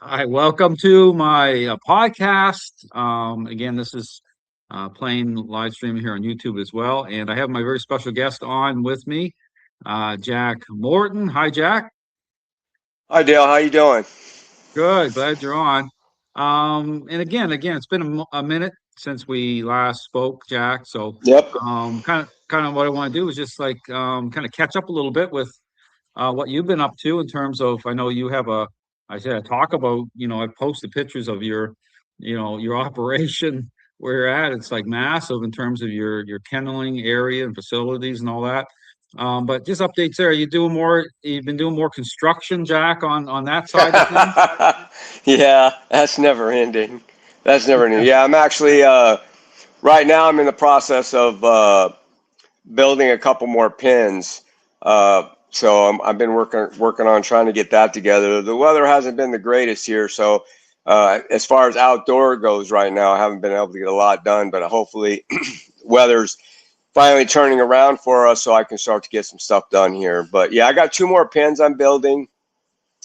Hi, welcome to my podcast. Again, this is playing live streaming here on YouTube as well, and I have my very special guest on with me, Jack Morton. Hi, Jack. Hi Dale, how you doing? Good, glad you're on. And again, it's been a minute since we last spoke, Jack. So, Yep. kind of what I want to do is just like kind of catch up a little bit with what you've been up to in terms of. I know you have I said, I talk about, I've posted pictures of your operation where you're at. It's like massive in terms of your kenneling area and facilities and all that. But just updates there. You've been doing more construction, Jack, on that side of things? Yeah, that's never ending. That's never ending. Yeah, I'm actually right now I'm in the process of building a couple more pins. I've been working on trying to get that together. The weather hasn't been the greatest here, so as far as outdoor goes right now, I haven't been able to get a lot done. But hopefully, weather's finally turning around for us, so I can start to get some stuff done here. But yeah, I got two more pins I'm building,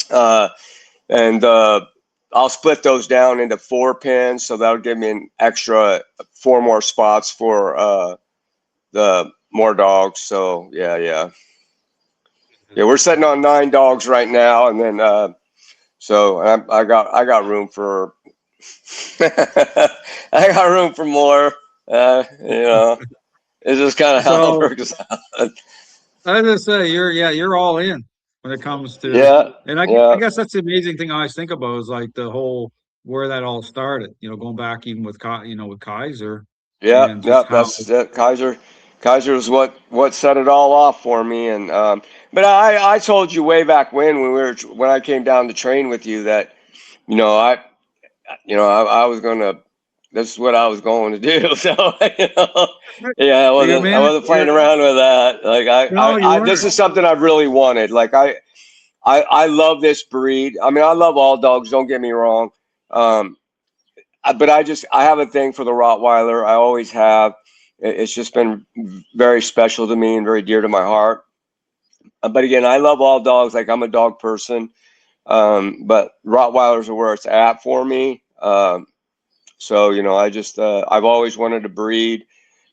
uh, and I'll split those down into four pins, so that'll give me an extra four more spots for the more dogs. So yeah, we're sitting on 9 dogs right now, and then I got room for I got room for more. You know, it's just kind of how it So works out. I just say you're all in when it comes to, Yeah, and I yeah, guess that's the amazing thing I always think about is like the whole where that all started. Going back even with with Kaiser yeah, and just yeah. how. That's it. Kaiser is what set it all off for me. And but I told you way back when I came down to train with you that you know I I was gonna. This is what I was going to do. So yeah, You I man, wasn't playing around with that. Like no, you this weren't. is something I've really wanted. Like I love this breed. I mean, I love all dogs. Don't get me wrong. Um, but I have a thing for the Rottweiler. I always have. It's just been very special to me and very dear to my heart. But again, I love all dogs. Like I'm a dog person. But Rottweilers are where it's at for me. So I've always wanted to breed,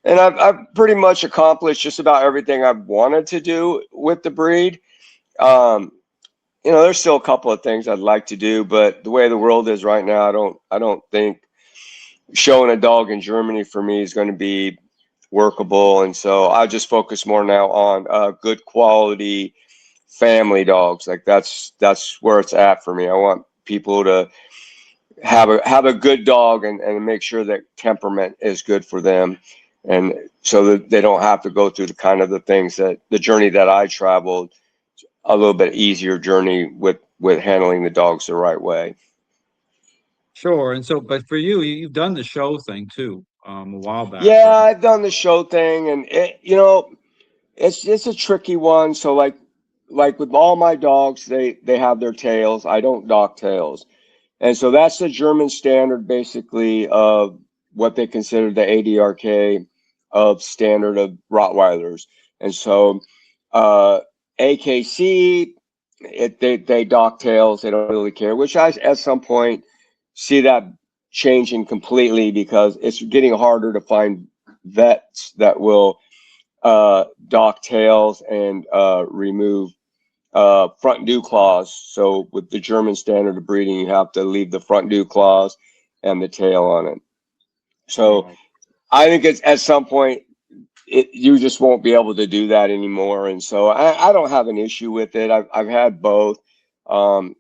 and I've pretty much accomplished just about everything I've wanted to do with the breed. Um, there's still a couple of things I'd like to do, but the way the world is right now, I don't think showing a dog in Germany for me is going to be workable. And so I just focus more now on good quality family dogs. Like that's where it's at for me. I want people to have a good dog and make sure that temperament is good for them, and so that they don't have to go through the things that the journey that I traveled, a little bit easier journey with handling the dogs the right way. Sure. And so, but for you, you've done the show thing too, a while back, Yeah, right? I've done the show thing, and it's a tricky one. So like with all my dogs, they have their tails. I don't dock tails. And so that's the German standard, basically, of what they consider the ADRK of standard of Rottweilers. And so AKC, they dock tails. They don't really care, which I, at some point, see that changing completely because it's getting harder to find vets that will dock tails and remove front dew claws. So with the German standard of breeding, you have to leave the front dew claws and the tail on it. So Right. I think it's at some point you just won't be able to do that anymore. And so I don't have an issue with it. I've had both. Um,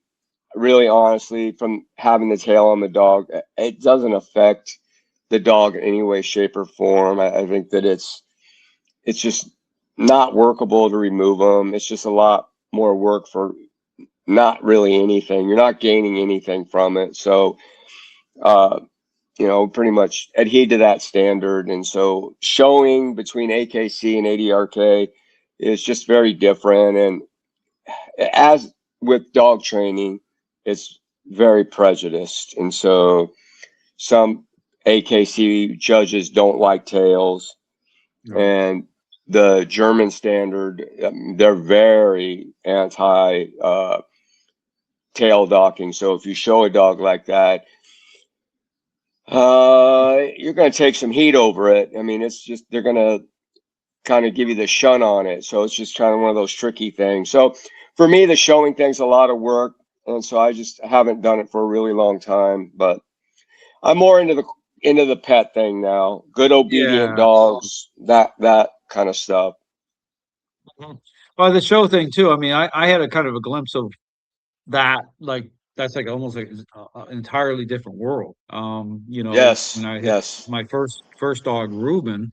Really, honestly, from having the tail on the dog, it doesn't affect the dog in any way, shape, or form. I think that it's just not workable to remove them. It's just a lot more work for not really anything. You're not gaining anything from it. So, uh, pretty much adhere to that standard. And so showing between AKC and ADRK is just very different. And as with dog training, it's very prejudiced. And so some AKC judges don't like tails. Right. And the German standard, they're very anti tail docking. So if you show a dog like that, you're going to take some heat over it. I mean, it's just, they're going to kind of give you the shun on it. So it's just kind of one of those tricky things. So for me, the showing thing's a lot of work. And so I just haven't done it for a really long time, but I'm more into the pet thing now. Good obedient Yeah. dogs, that kind of stuff. Mhm. Well, the show thing too. I mean, I had a kind of a glimpse of that. Like that's like almost like an entirely different world. When Yes, I had yes. my first dog, Reuben.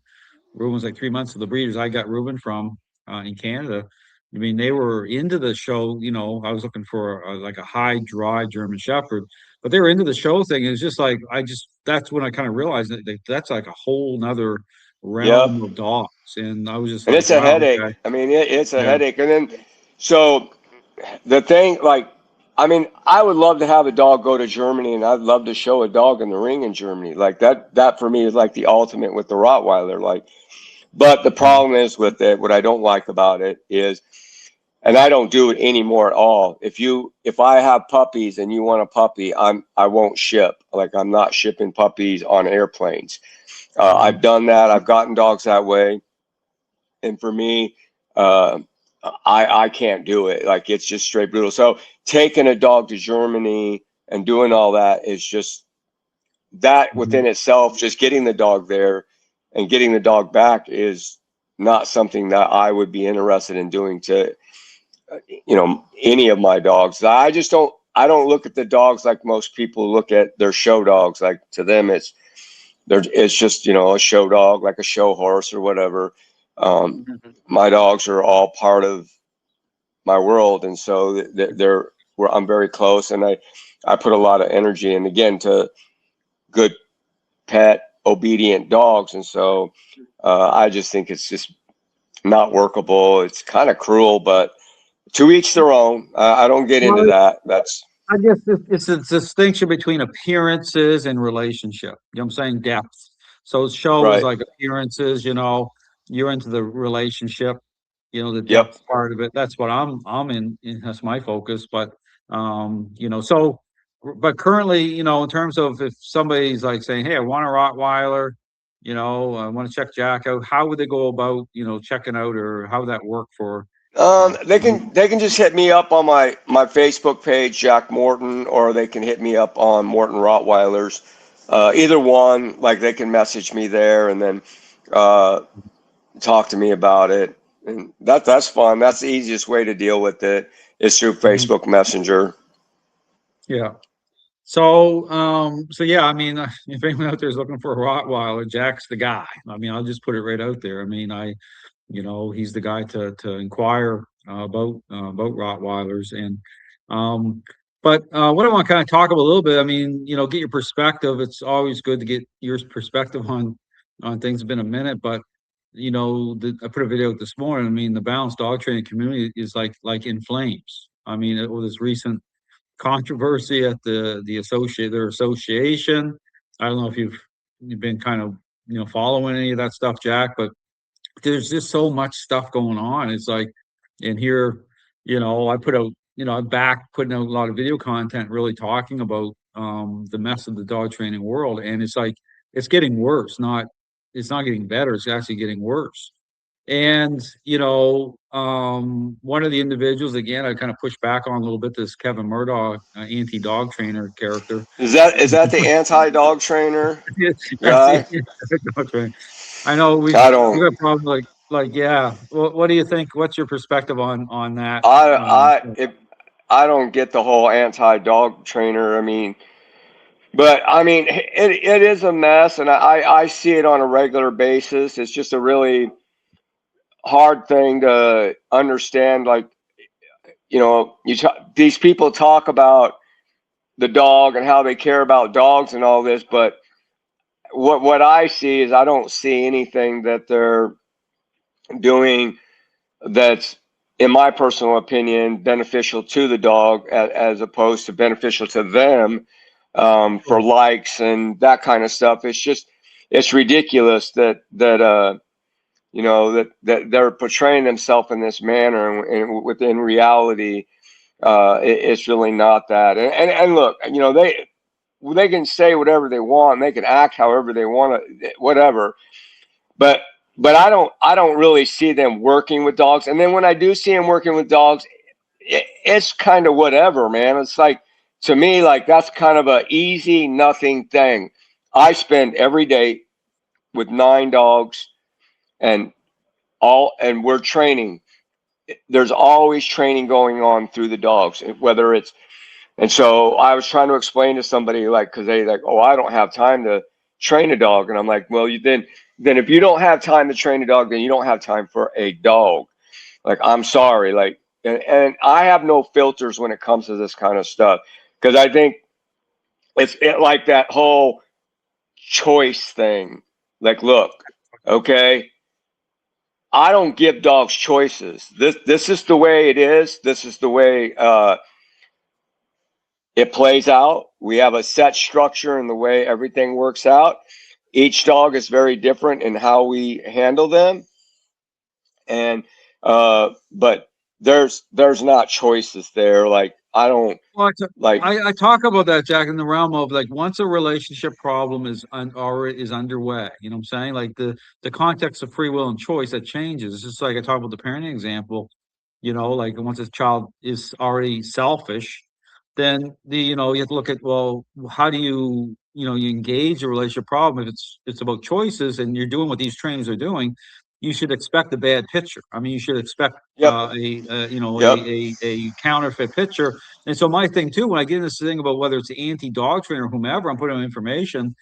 Reuben was like 3 months of the breeders. I got Reuben from in Canada. I mean, they were into the show. I was looking for like a high dry German Shepherd, but they were into the show thing. It was just like that's when I kind of realized that that's like a whole nother Yep. realm of dogs, and I was just And like, it's a wow, okay, headache. I mean, it's a yeah. headache. And then, so the thing, like, I mean, I would love to have a dog go to Germany, and I'd love to show a dog in the ring in Germany. Like that for me is like the ultimate with the Rottweiler. Like, but the Mhm. problem is with it, what I don't like about it is, and I don't do it anymore at all. If I have puppies and you want a puppy, I won't ship. Like, I'm not shipping puppies on airplanes. Mhm. I've done that. I've gotten dogs that way. And for me, uh, I can't do it. Like, it's just straight brutal. So taking a dog to Germany and doing all that is just, that Mhm. within itself, just getting the dog there and getting the dog back is not something that I would be interested in doing to, any of my dogs. I don't look at the dogs like most people look at their show dogs. Like, to them, it's just, a show dog, like a show horse or whatever. Um, Mhm. my dogs are all part of my world, and so they're where I'm very close, and I put a lot of energy in, again, to good pet obedient dogs, and so I just think it's just not workable. It's kind of cruel, but to each their own. I don't get into Well, that. That's I guess it's a distinction between appearances and relationship. You know what I'm saying? Depth. So show is right. like appearances, you're into the relationship, the Yep. depth part of it. That's what I'm in, that's my focus. But currently, in terms of if somebody's like saying, hey, I want a Rottweiler, I want to check Jack out, how would they go about, checking out, or how would that work for They you? can just hit me up on my Facebook page, Jack Morton, or they can hit me up on Morton Rottweilers. Either one, like, they can message me there and then uh, talk to me about it, and that's fun. That's the easiest way to deal with it, is through Mhm. Facebook Messenger. Yeah. So yeah, I mean, if anyone out there is looking for a Rottweiler, Jack's the guy. I mean, I'll just put it right out there. I mean, he's the guy to inquire about Rottweilers, and what I want to kind of talk about a little bit. I mean, get your perspective. It's always good to get your perspective on things. It's been a minute, but I put a video out this morning. I mean, the balanced dog training community is like in flames. I mean, with this recent controversy at their association. I don't know if you've been kind of following any of that stuff, Jack, but there's just so much stuff going on. It's like, and here, I put out, I'm back putting out a lot of video content, really talking about the mess of the dog training world, and it's like it's getting worse. It's not getting better. It's actually getting worse. And, one of the individuals, again, I kind of pushed back on a little bit, this Kevin Murdoch, anti-dog trainer character. Is that the anti-dog trainer That's the guy? dog trainer. I know I we don't. got problems yeah. What do you think? What's your perspective on that? I don't get the whole anti-dog trainer. I mean, but I mean, it is a mess, and I see it on a regular basis. It's just a really hard thing to understand. Like, these people talk about the dog and how they care about dogs and all this, but what I see is, I don't see anything that they're doing that's, in my personal opinion, beneficial to the dog, as opposed to beneficial to them, for likes and that kind of stuff. It's ridiculous that they're portraying themselves in this manner, and within reality, It's really not that. And look, you know, they can say whatever they want, they can act however they want to, whatever. But I don't really see them working with dogs. And then when I do see them working with dogs, it's kind of whatever, man. It's like, to me, like, that's kind of a easy nothing thing. I spend every day with 9 dogs, and we're training. There's always training going on through the dogs, whether it's, and so I was trying to explain to somebody, like, because they like, oh, I don't have time to train a dog, and I'm like, well, then if you don't have time to train a dog, then you don't have time for a dog. Like, I'm sorry, like, and I have no filters when it comes to this kind of stuff, because I think like that whole choice thing. Like, look, okay, I don't give dogs choices. This is the way it is. This is the way it plays out. We have a set structure in the way everything works out. Each dog is very different in how we handle them, and but there's not choices there. Like, I don't Well, like. I talk about that, Jack, in the realm of like once a relationship problem already is underway, you know what I'm saying? Like the context of free will and choice that changes. It's just like I talk about the parenting example, you know, like once a child is already selfish, then you have to look at, well, how do you engage a relationship problem if it's about choices and you're doing what these trainers are doing, you should expect a bad pitcher. I mean, you should expect Yep. Yep. a counterfeit pitcher. And so my thing too, when I get in this thing about whether it's the anti-dog trainer or whomever, I'm putting on information.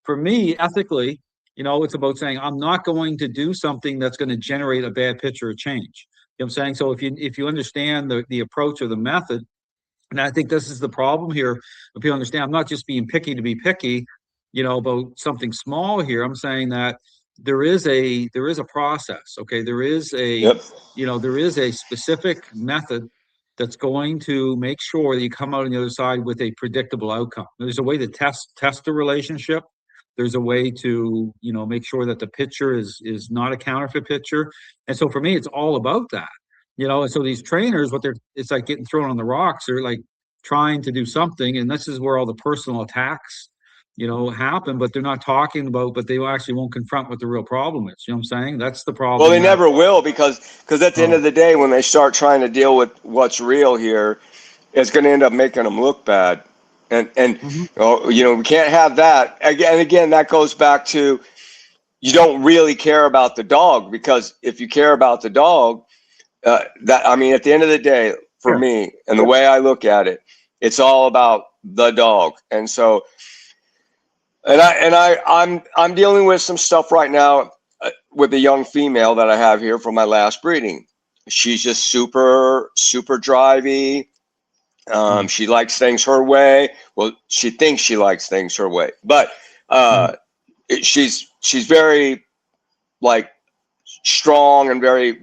For me, ethically, it's about saying I'm not going to do something that's going to generate a bad pitcher or change. You know what I'm saying? So if you understand the approach or the method, and I think this is the problem here, if people understand, I'm not just being picky to be picky, about something small here. I'm saying that there is a process. Okay, Yep. there is a specific method that's going to make sure that you come out on the other side with a predictable outcome. There's a way to test the relationship. There's a way to make sure that the pitcher is not a counterfeit pitcher. And so for me, it's all about that. And so these trainers, it's like getting thrown on the rocks. They're like trying to do something, and this is where all the personal attacks happen, but they're not talking about, but they actually won't confront what the real problem is. You know what I'm saying? That's the Well, problem they that, never will, because at the end oh, of the day, when they start trying to deal with what's real here, it's going to end up making them look bad. And mhm. we can't have that. Again, that goes back to, you don't really care about the dog, because if you care about the dog, that, I mean, at the end of the day, for Sure. me and the way I look at it, it's all about the dog. And so, I'm dealing with some stuff right now with a young female that I have here from my last breeding. She's just super super drivey. Mm, She likes things her way. Well, she thinks she likes things her way, but mm. she's very, like, strong and very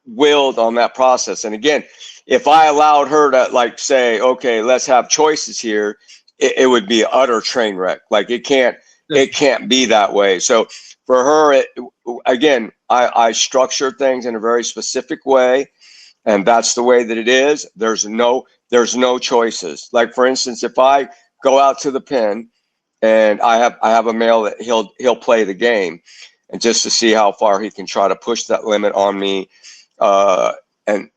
willed on that process. And again, if I allowed her to, like, say, okay, let's have choices here, it would be an utter train wreck. Like, Yes. it can't be that way. So for her, again, I structure things in a very specific way, and that's the way that it is. There's no choices. Like, for instance, if I go out to the pen and I have a male that he'll play the game, and just to see how far he can try to push that limit on me, and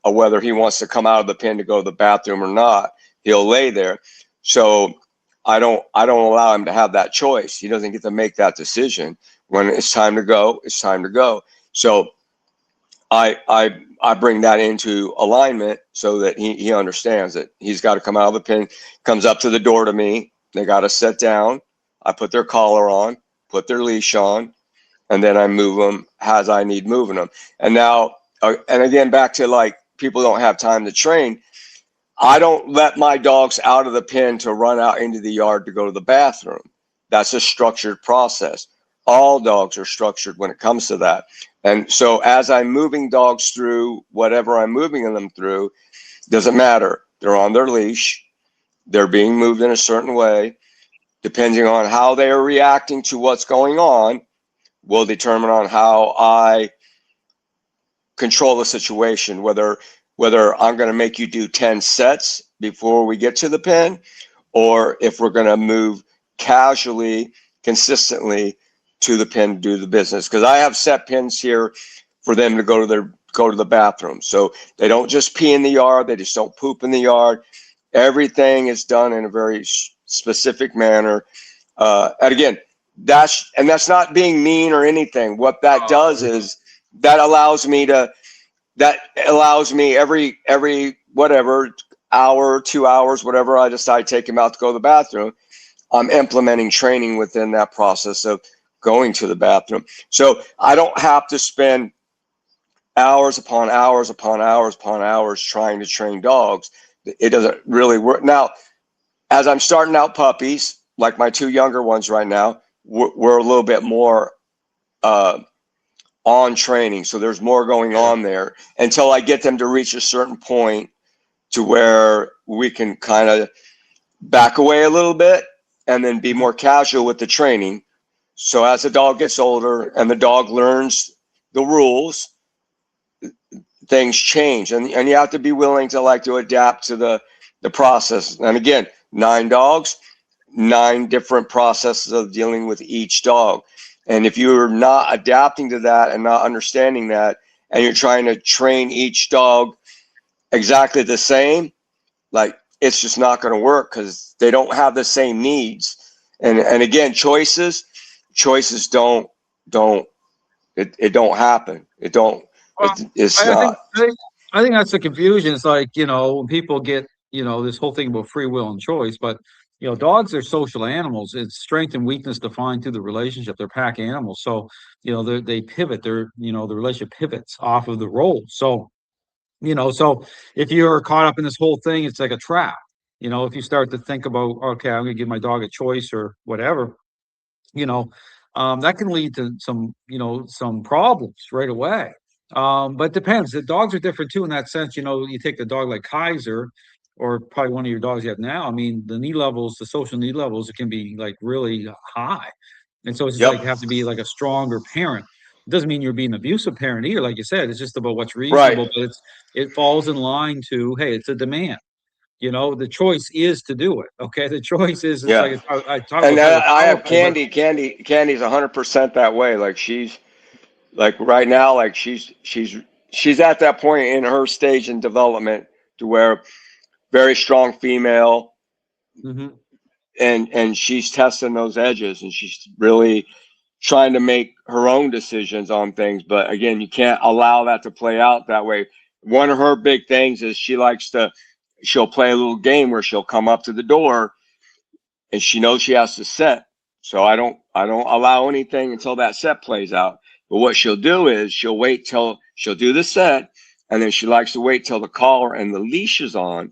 whether he wants to come out of the pen to go to the bathroom or not, he'll lay there. So I don't allow him to have that choice. He doesn't get to make that decision. When it's time to go, it's time to go. So I bring that into alignment so that he understands that he's got to come out of the pen, comes up to the door to me. They got to sit down. I put their collar on, put their leash on, and then I move them as I need moving them. And now, and again, back to, like, people don't have time to train. I don't let my dogs out of the pen to run out into the yard to go to the bathroom. That's a structured process. All dogs are structured when it comes to that. And so as I'm moving dogs through whatever I'm moving them through, doesn't matter. They're on their leash. They're being moved in a certain way. Depending on how they are reacting to what's going on will determine on how I control the situation, whether whether I'm going to make you do 10 sets before we get to the pen, or if we're going to move casually, consistently to the pen to do the business. Because I have set pins here for them to go to the bathroom. So they don't just pee in the yard, they just don't poop in the yard. Everything is done in a very specific manner. And again, that's not being mean or anything. What that does is that allows me to every whatever hour, 2 hours, whatever I decide to take him out to go to the bathroom, I'm implementing training within that process of going to the bathroom. So I don't have to spend hours upon hours upon hours upon hours trying to train dogs. It doesn't really work. Now, as I'm starting out puppies, like my two younger ones right now, we're a little bit more on training. So there's more going on there until I get them to reach a certain point to where we can kind of back away a little bit and then be more casual with the training. So as the dog gets older and the dog learns the rules, things change, and you have to be willing to adapt to the process. And again, 9 dogs, 9 different processes of dealing with each dog. And if you're not adapting to that and not understanding that, and you're trying to train each dog exactly the same, like, it's just not going to work because they don't have the same needs. And again, choices don't it don't happen. It don't. Well, It's I think not. I think that's the confusion. It's like, when people get, this whole thing about free will and choice, but dogs are social animals. It's strength and weakness defined through the relationship. They're pack animals. So, they pivot. The relationship pivots off of the role. So, so if you're caught up in this whole thing, it's like a trap. If you start to think about, okay, I'm gonna give my dog a choice or whatever, you know, that can lead to some problems right away. But it depends. The dogs are different too in that sense. You take a dog like Kaiser, or probably one of your dogs you have now. I mean, the need levels, the social need levels, it can be like really high, and so it's just like Yep. you have to be like a stronger parent. It doesn't mean you're being an abusive parent either, like you said. It's just about what's Right. reasonable, but it falls in line to, hey, it's a demand. The choice is to do it. Okay, the choice is, it's Yeah. like I talk And about Tyler I have Powerful, but Candy's 100% that way. Like, she's like right now, like she's at that point in her stage in development to where very strong female, Mhm. and she's testing those edges, and she's really trying to make her own decisions on things. But again, you can't allow that to play out that way. One of her big things is she'll play a little game where she'll come up to the door and she knows she has to set. So I don't allow anything until that set plays out. But what she'll do is she'll wait till she'll do the set, and then she likes to wait till the collar and the leash is on,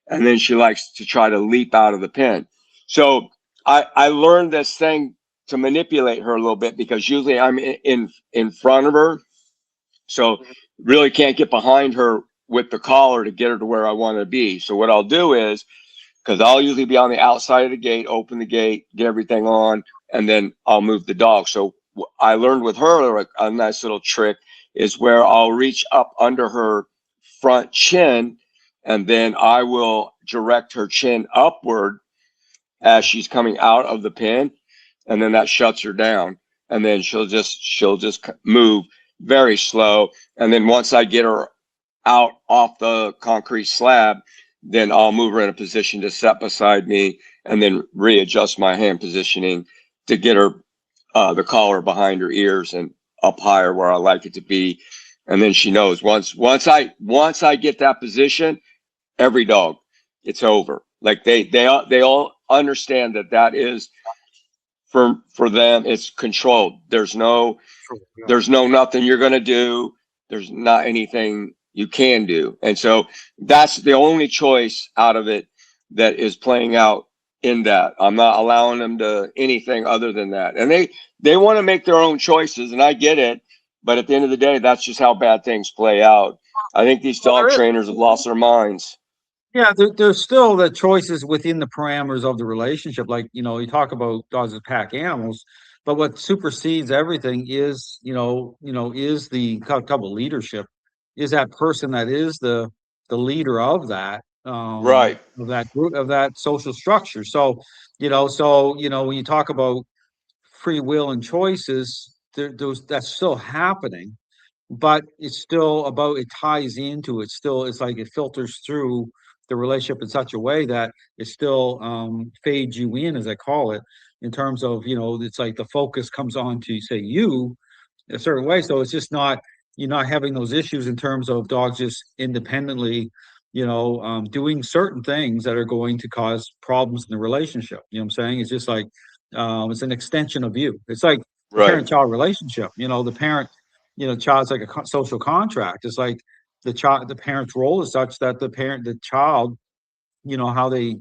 and then she likes to try to leap out of the pen. So I learned this thing to manipulate her a little bit, because usually I'm in front of her, so really can't get behind her with the collar to get her to where I want to be. So what I'll do is, because I'll usually be on the outside of the gate, open the gate, get everything on, and then I'll move the dog. So I learned with her a nice little trick is where I'll reach up under her front chin, and then I will direct her chin upward as she's coming out of the pen, and then that shuts her down. And then she'll just move very slow. And then once I get her out off the concrete slab, then I'll move her in a position to set beside me, and then readjust my hand positioning to get her the collar behind her ears and up higher where I like it to be. And then she knows once I get that position, every dog, it's over. Like, they all understand that is for them, it's controlled. Sure, yeah. There's no nothing you're going to do. There's not anything you can do. And so that's the only choice out of it that is playing out in that. I'm not allowing them to anything other than that. And they want to make their own choices, and I get it. But at the end of the day, that's just how bad things play out. I think these Well, dog there is. trainers have lost their minds. Yeah, there's still the choices within the parameters of the relationship. Like, you talk about dogs as pack animals, but what supersedes everything is, is the couple leadership, is that person that is the leader Right. of that group, of that social structure. So, when you talk about free will and choices, that's still happening, but it's still about, it ties into it. Still, it's like it filters through the relationship in such a way that it still fades you in, as I call it, in terms of, it's like the focus comes on to, say, you a certain way. So it's just not, you're not having those issues in terms of dogs just independently, doing certain things that are going to cause problems in the relationship. You know what I'm saying? It's just like, it's an extension of you. It's like the Right. parent-child relationship. The parent, child's like a social contract. It's like the parent's role is such that the child, how they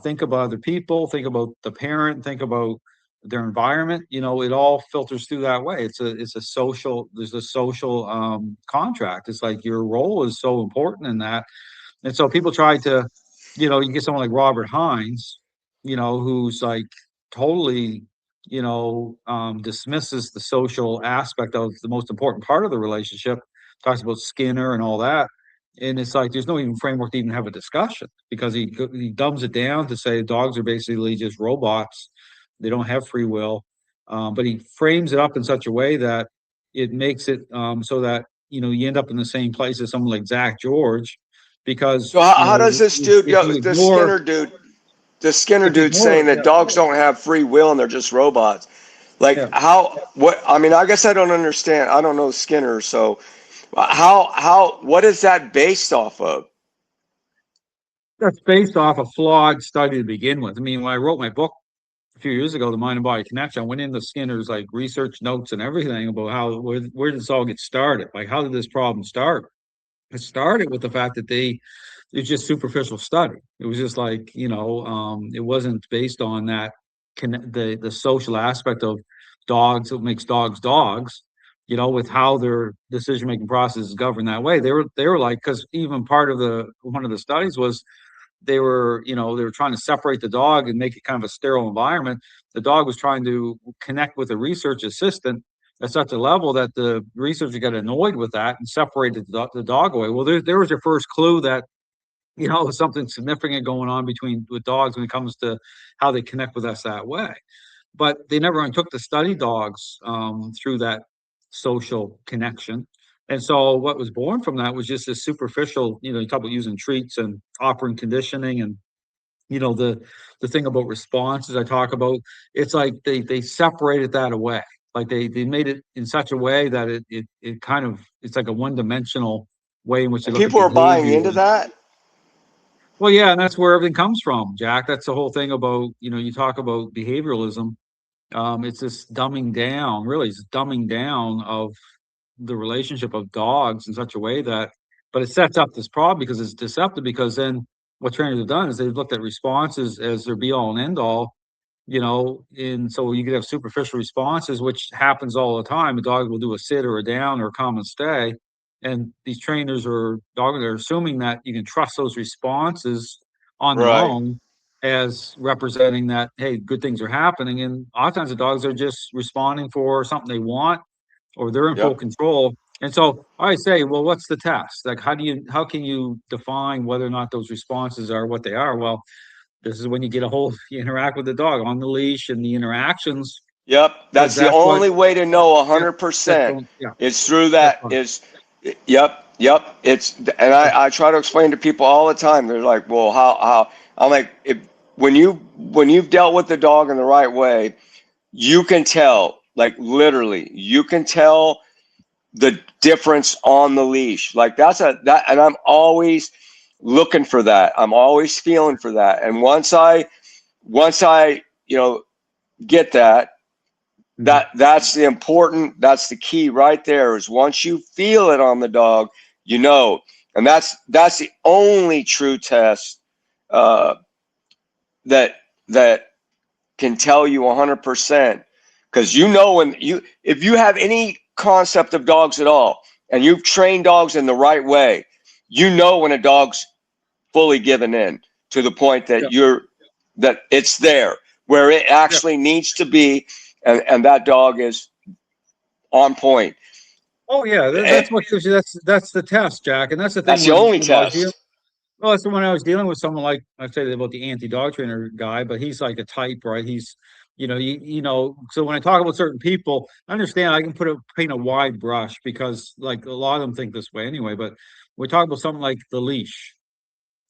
think about other people, think about the parent, think about their environment. It all filters through that way. There's a social contract. It's like your role is so important in that. And so people try to, you get someone like Robert Hines, who's like totally, dismisses the social aspect of the most important part of the relationship, talks about Skinner and all that. And it's like there's no even framework to even have a discussion, because he dumbs it down to say dogs are basically just robots. They don't have free will. But he frames it up in such a way that it makes it so that, you end up in the same place as someone like Zach George, because, So how does this dude, if you this ignore, Skinner dude saying that yeah, dogs don't have free will and they're just robots? Like yeah. what, I mean, I guess I don't understand. I don't know Skinner. So what is that based off of? That's based off a flawed study to begin with. I mean, when I wrote my book a few years ago, The Mind and Body Connection, I went into Skinner's like research notes and everything about where did this all get started? Like, how did this problem start? It started with the fact that it was just superficial study. It was just like, it wasn't based on that the social aspect of dogs, what makes dogs dogs, with how their decision making process is governed that way. They were like, because even part of one of the studies was they were trying to separate the dog and make it kind of a sterile environment. The dog was trying to connect with a research assistant at such a level that the researcher got annoyed with that and separated the dog away. Well, there was your first clue that, there's something significant going on with dogs when it comes to how they connect with us that way. But they never took to study dogs through that social connection. And so what was born from that was just this superficial, you talk about using treats and offering conditioning, and the thing about responses I talk about, it's like they separated that away. Like they made it in such a way that it kind of, it's like a one-dimensional way in which they And look at people are buying behavior. into that? Well, yeah, and that's where everything comes from, Jack. That's the whole thing about, you talk about behavioralism. It's this dumbing down, really, it's dumbing down of the relationship of dogs in such a way that, but it sets up this problem because it's deceptive. Because then what trainers have done is they've looked at responses as their be all and end all, and so you could have superficial responses, which happens all the time. A dog will do a sit or a down or a come and stay. And these trainers or dogs are assuming that you can trust those responses on their Right. own as representing that, hey, good things are happening. And a lot of times the dogs are just responding for something they want, or they're in full Yep. control. And so I say, well, what's the test? Like, how can you define whether or not those responses are what they are? Well, this is when you get you interact with the dog on the leash and the interactions, Yep. because That's the that's what, only way to know yeah, that's 100%. the, yeah, It's through that's that fine. is, yep. Yep. And Yeah, I try to explain to people all the time. They're like, well, how, I'm like, when you've dealt with the dog in the right way, you can tell, like literally, you can tell the difference on the leash. Like and I'm always looking for that. I'm always feeling for that. And once I, get that, mhm, that's the key right there, is once you feel it on the dog, and that's the only true test, uh, that, that can tell you 100%. Because if you have any concept of dogs at all, and you've trained dogs in the right way, when a dog's fully given in to the point that yeah, that it's there where it yeah, actually needs to be, and that dog is on point. Oh yeah, Eh, that's what gives you, that's the test, Jack. And that's the thing That's the when, only I was dealing, test. well, that's when I was dealing with someone like, I say about the anti-dog trainer guy, but he's like a type, right? He's, so when I talk about certain people, I understand I can paint a wide brush because like a lot of them think this way anyway, but we talk about something like the leash,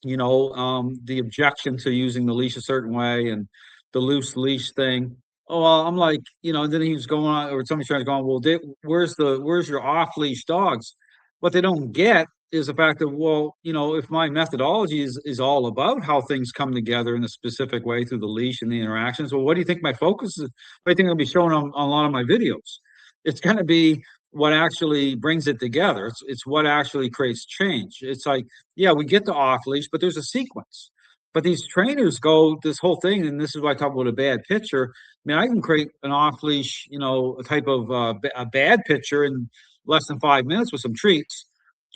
the objection to using the leash a certain way and the loose leash thing. Oh, well, I'm like, then he was going on, or somebody's trying to go on, well, where's your off leash dogs? What they don't get is the fact that, well, if my methodology is all about how things come together in a specific way through the leash and the interactions, well, what do you think my focus is? What do you think I'll be showing on a lot of my videos? It's going to be what actually brings it together. It's what actually creates change. It's like, yeah, we get the off leash, but there's a sequence. But these trainers go this whole thing, and this is why I talk about a bad picture. I mean, I can create an off leash, a type of a bad picture in less than 5 minutes with some treats.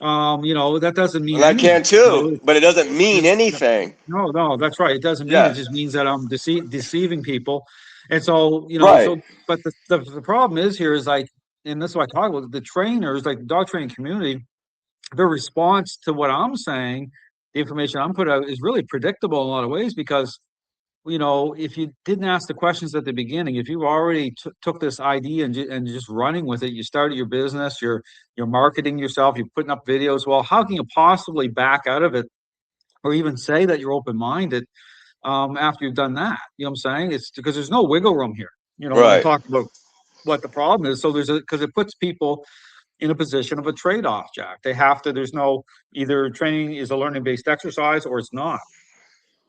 That doesn't mean And I can anything. too, but it doesn't mean It's anything. no, that's right. It doesn't mean, it Yeah, just means that I'm deceiving people. And so, right. but the problem is here is like, and this is what I talk about the trainers, like the dog training community, their response to what I'm saying, the information I'm putting out is really predictable in a lot of ways because, if you didn't ask the questions at the beginning, if you already took this idea and just running with it, you started your business, you're marketing yourself, you're putting up videos. Well, how can you possibly back out of it or even say that you're open-minded after you've done that? You know what I'm saying? It's because there's no wiggle room here. When I Right. talk about what the problem is, so because it puts people in a position of a trade-off, Jack. They have to, there's no, either training is a learning-based exercise or it's not.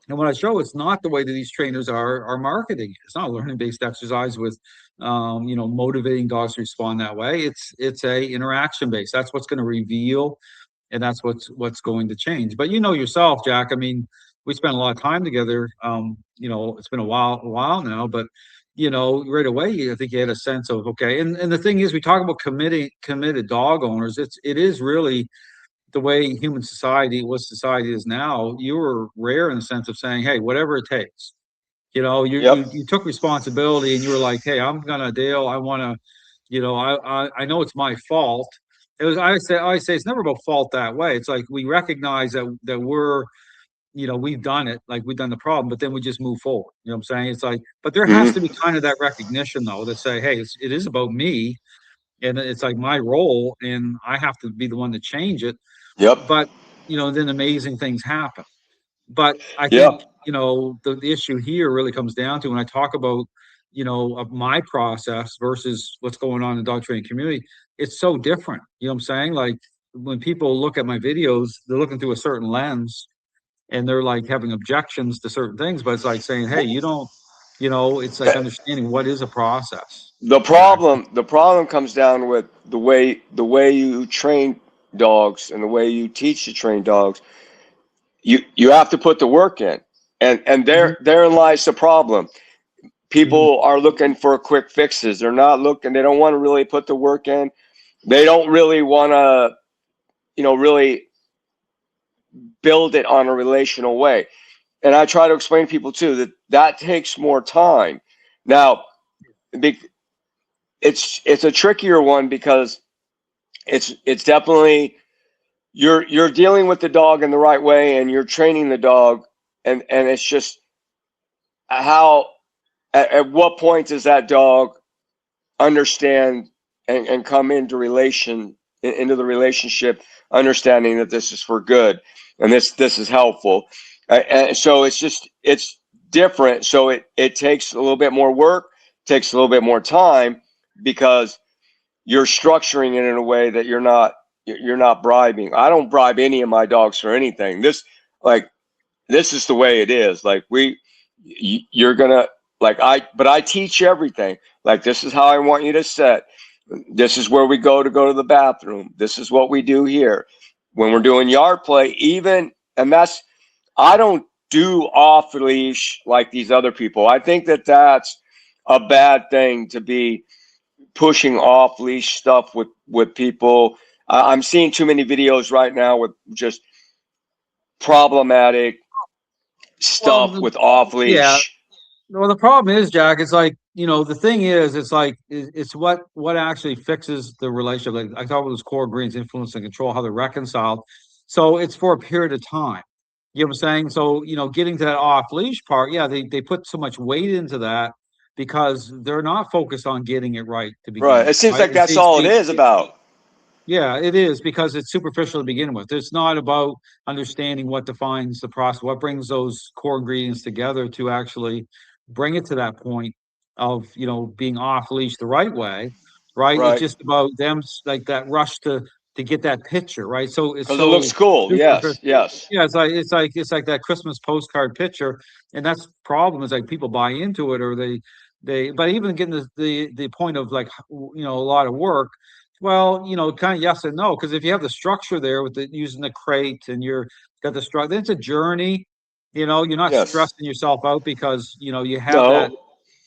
And when I show it's not the way that these trainers are marketing it. It's not a learning-based exercise with motivating dogs to respond that way. It's a interaction based. That's what's going to reveal, and that's what's going to change. But yourself, Jack, I mean, we spent a lot of time together. It's been a while now, but right away, I think you had a sense of, okay. And the thing is, we talk about committed dog owners. It is really the way human society, what society is now. You were rare in the sense of saying, hey, whatever it takes. Yep. You took responsibility and you were like, hey, I'm gonna deal. I want to, I know it's my fault. It was, I say it's never about fault that way. It's like we recognize that we're, we've done it, like we've done the problem, but then we just move forward. You know what I'm saying? It's like, but there has to Hmm. be kind of that recognition though, that say, hey, it is about me, and it's like my role, and I have to be the one to change it. Yep. But then amazing things happen. But I think, Yep. the issue here really comes down to when I talk about, of my process versus what's going on in the dog training community, it's so different. You know what I'm saying? Like when people look at my videos, they're looking through a certain lens and they're like having objections to certain things, but it's like saying, hey, you don't, it's like Eh, understanding what is a process, The Jack. problem comes down with the way you train dogs and the way you teach to train dogs. You have to put the work in, and Hmm. therein lies the problem. Hmm. People are looking for quick fixes. They're not looking. They don't want to really put the work in. They don't really want to, really build it on a relational way. And I try to explain to people too that takes more time. Now, it's a trickier one because it's definitely you're dealing with the dog in the right way and you're training the dog, and it's just how at what point does that dog understand and come into the relationship, understanding that this is for good and this is helpful. And so it's different. So it takes a little bit more work, takes a little bit more time because you're structuring it in a way that you're not bribing. I don't bribe any of my dogs for anything. Like this is the way it is. Like you're gonna but I teach everything. Like this is how I want you to set. This is where we go to the bathroom. This is what we do here when we're doing yard play. And I don't do off leash like these other people. I think that that's a bad thing to be pushing off leash stuff with people. I'm seeing too many videos right now with just problematic Well, stuff with off yeah. leash. Well, the problem is, Jack, it's like the thing is, it's like it's what actually fixes the relationship. Like I talk about those core ingredients, influence and control, how they're reconciled. So it's for a period of time. You know what I'm saying? So, getting to that off leash part, yeah, they put so much weight into that because they're not focused on getting it right to begin Right. with, It seems right? like that's all it is about. Yeah, it is because it's superficial to begin with. It's not about understanding what defines the process, what brings those core ingredients together to actually bring it to that point of, being off leash the right way, right? It's Right. just about them like that rush to get that picture, right? So it's Because it looks so cool. Yes. superficial. Yes. Yeah, it's like that Christmas postcard picture, and that's the problem is like people buy into it or but even getting the point of like a lot of work. Well, kind of yes and no, because if you have the structure there with using the crate and you're got the structure, then it's a journey. You're not Yes. stressing yourself out because you have that No.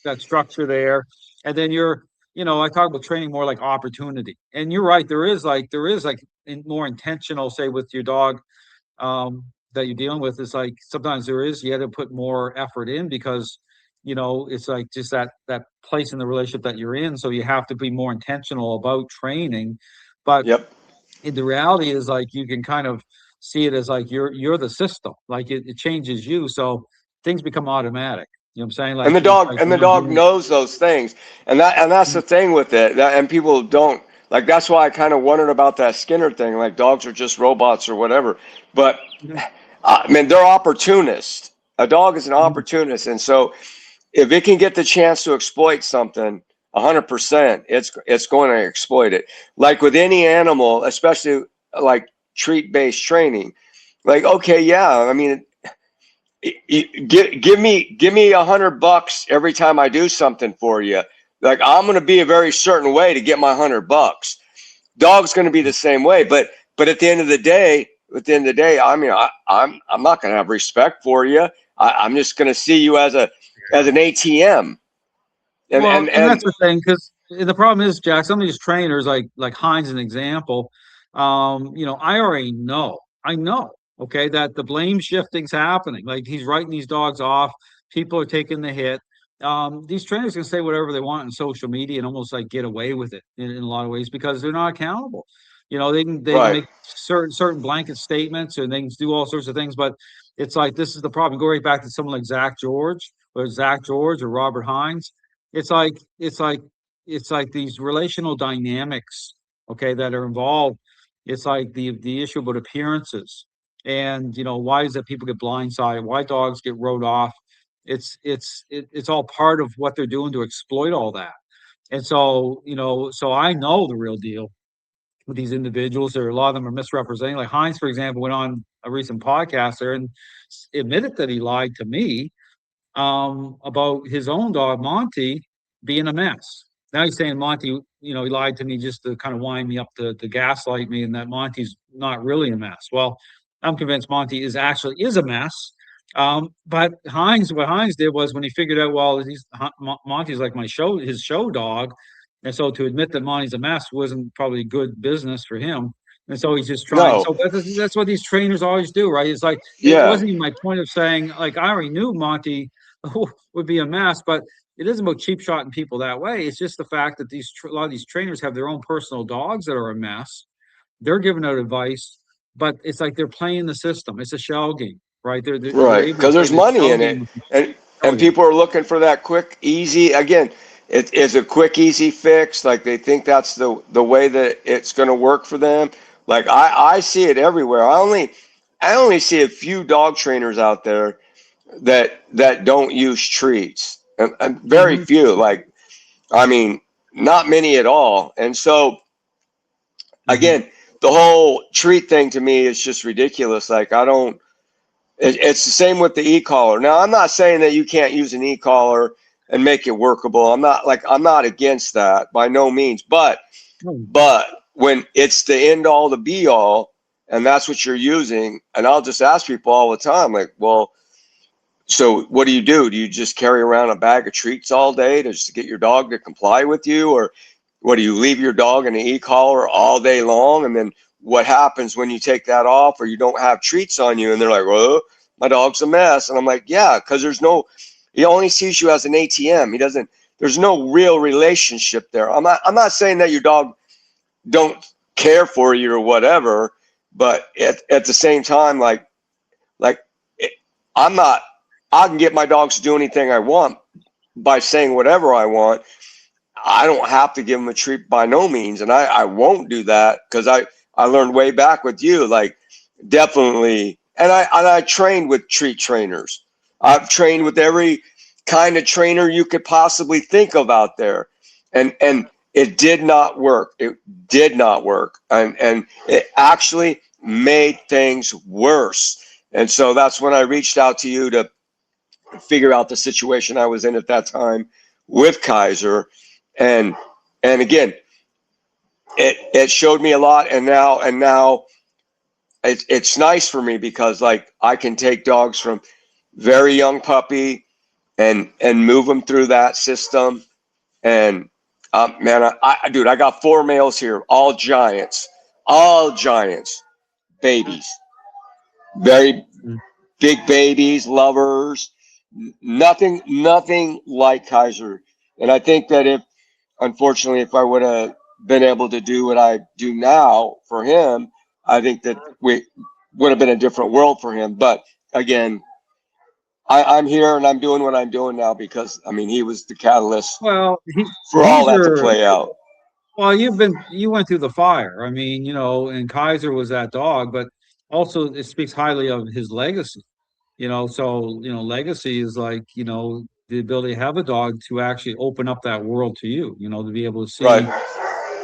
that structure there, and then I talk about training more like opportunity. And you're right, there is like more intentional, say with your dog that you're dealing with. It's like sometimes you had to put more effort in because it's like just that place in the relationship that you're in, so you have to be more intentional about training. But Yep. the reality is like you can kind of see it as like you're the system, like it changes you, so things become automatic. You know what I'm saying? And Like the it's dog like and you're the not dog doing. knows those things, and that's the thing with it. And people don't like. That's why I kind of wondered about that Skinner thing. Like dogs are just robots or whatever. But Mhm, I mean, they're opportunists. A dog is an mhm, opportunist, and so if it can get the chance to exploit something 100%, it's going to exploit it. Like with any animal, especially like treat-based training. Like, okay, yeah, I mean, give me $100 every time I do something for you. Like I'm going to be a very certain way to get my $100. Dog's going to be the same way, but at the end of the day, I mean, I'm not going to have respect for you. I'm just going to see you as an ATM. And well, and and that's and the thing, because the problem is, Jack, some of these trainers, like Heinz, an example, I already know, I know, okay, that the blame shifting's happening. Like he's writing these dogs off, people are taking the hit. These trainers can say whatever they want on social media and almost like get away with it in a lot of ways because they're not accountable. They can right, make certain blanket statements and they can do all sorts of things, but it's like this is the problem. Go right back to someone like Zach George or Robert Hines. It's like these relational dynamics, okay, that are involved. It's like the issue about appearances, and why is that people get blindsided? Why dogs get rode off? It's all part of what they're doing to exploit all that. And so I know the real deal with these individuals. There, a lot of them are misrepresenting. Like Heinz, for example, went on a recent podcast there and admitted that he lied to me about his own dog Monty being a mess. Now he's saying Monty, he lied to me just to kind of wind me up to gaslight me, and that Monty's not really a mess. Well, I'm convinced Monty is a mess. But what Heinz did was when he figured out, well, Monty's like his show dog, and so to admit that Monty's a mess wasn't probably good business for him. And so he's just trying. no, So that's what these trainers always do, right? It's like it yeah, wasn't even my point of saying like I already knew Monty would be a mess, but it isn't about cheap shotting people that way. It's just the fact that a lot of these trainers have their own personal dogs that are a mess. They're giving out advice, but it's like they're playing the system. It's a shell game, right? They're right, able to because play there's the money shell in game it, with the and failure. people are looking for that quick, easy. Again, it is a quick, easy fix. Like they think that's the way that it's going to work for them. Like I see it everywhere. I only see a few dog trainers out there that don't use treats, and very Hmm. few. Like I mean, not many at all. And so Hmm. again, the whole treat thing to me is just ridiculous. Like I don't. It's the same with the e-collar. Now, I'm not saying that you can't use an e-collar and make it workable. I'm not against that by no means. But when it's the end all, the be all, and that's what you're using, and I'll just ask people all the time, like, well, so what do you do? Do you just carry around a bag of treats all day to just get your dog to comply with you, or what do you leave your dog in an e-collar all day long, and then what happens when you take that off or you don't have treats on you? And they're like, well, my dog's a mess. And I'm like, yeah, because he only sees you as an ATM. He doesn't there's no real relationship there. I'm not saying that your dog don't care for you or whatever, but at the same time, like I'm not, I can get my dogs to do anything I want by saying whatever I want. I don't have to give them a treat by no means. And I won't do that because I learned way back with you, like definitely. And I trained with treat trainers. I've trained with every kind of trainer you could possibly think of out there. And it did not work. It did not work. And it actually made things worse. And so that's when I reached out to you to figure out the situation I was in at that time with Kaiser. And again, it showed me a lot. And now it's nice for me because like I can take dogs from very young puppy and move them through that system. And man, dude, I got 4 males here, all giants, babies, very big babies, lovers, nothing like Kaiser. And I think that unfortunately, if I would have been able to do what I do now for him, I think that we would have been a different world for him. But again, I'm here and I'm doing what I'm doing now because I mean he was the catalyst Well, for all he's that to your, play out. well, you went through the fire. I mean, and Kaiser was that dog, but also it speaks highly of his legacy. So legacy is like, the ability to have a dog to actually open up that world to you, to be able to Right.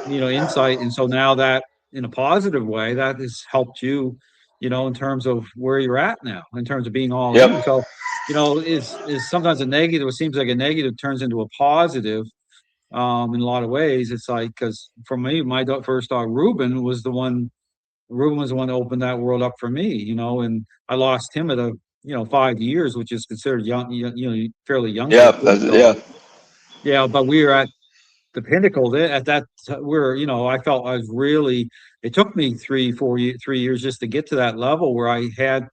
see, insight. And so now that in a positive way, that has helped you, in terms of where you're at now, in terms of being all in. Yep. So, is sometimes a negative, it seems like a negative turns into a positive, in a lot of ways. It's like, because for me, my first dog, Ruben was the one that opened that world up for me, and I lost him at 5 years, which is considered young, fairly young for a Yep. first Yeah. dog. Yeah, but we were at the pinnacle at that where I felt I was really. It took me 3 years just to get to that level where I had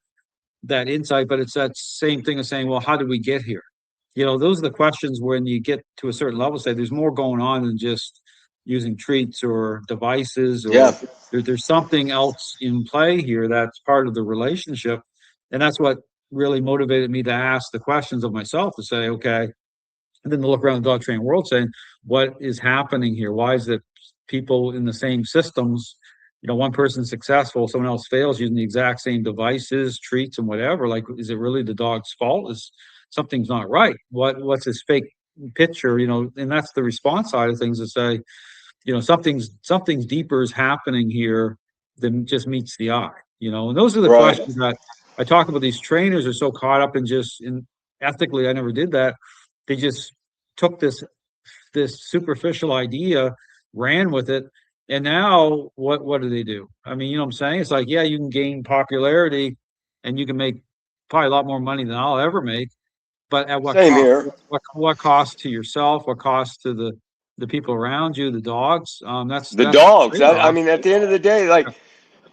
that insight. But it's that same thing as saying, well, how did we get here? Those are the questions when you get to a certain level. Say there's more going on than just using treats or devices, Yeah. or there's something else in play here that's part of the relationship, and that's what really motivated me to ask the questions of myself to say, okay, and then to look around the dog training world saying, what is happening here? Why is it people in the same systems, one person's successful, someone else fails using the exact same devices, treats, and whatever? Like, is it really the dog's fault? Is something's not right? What's this fake picture? And that's the response side of things to say, something's deeper is happening here than just meets the eye. And those are the Right. questions that I talk about. These trainers are so caught up in ethically, I never did that. They just took this superficial idea, ran with it, and now what do they do? I mean, what I'm saying? It's like, yeah, you can gain popularity and you can make probably a lot more money than I'll ever make, but at what Same cost? here. What cost to yourself? What cost to the people around you, the dogs? That's The that's the dogs. I trade-off. mean, at the end of the day, like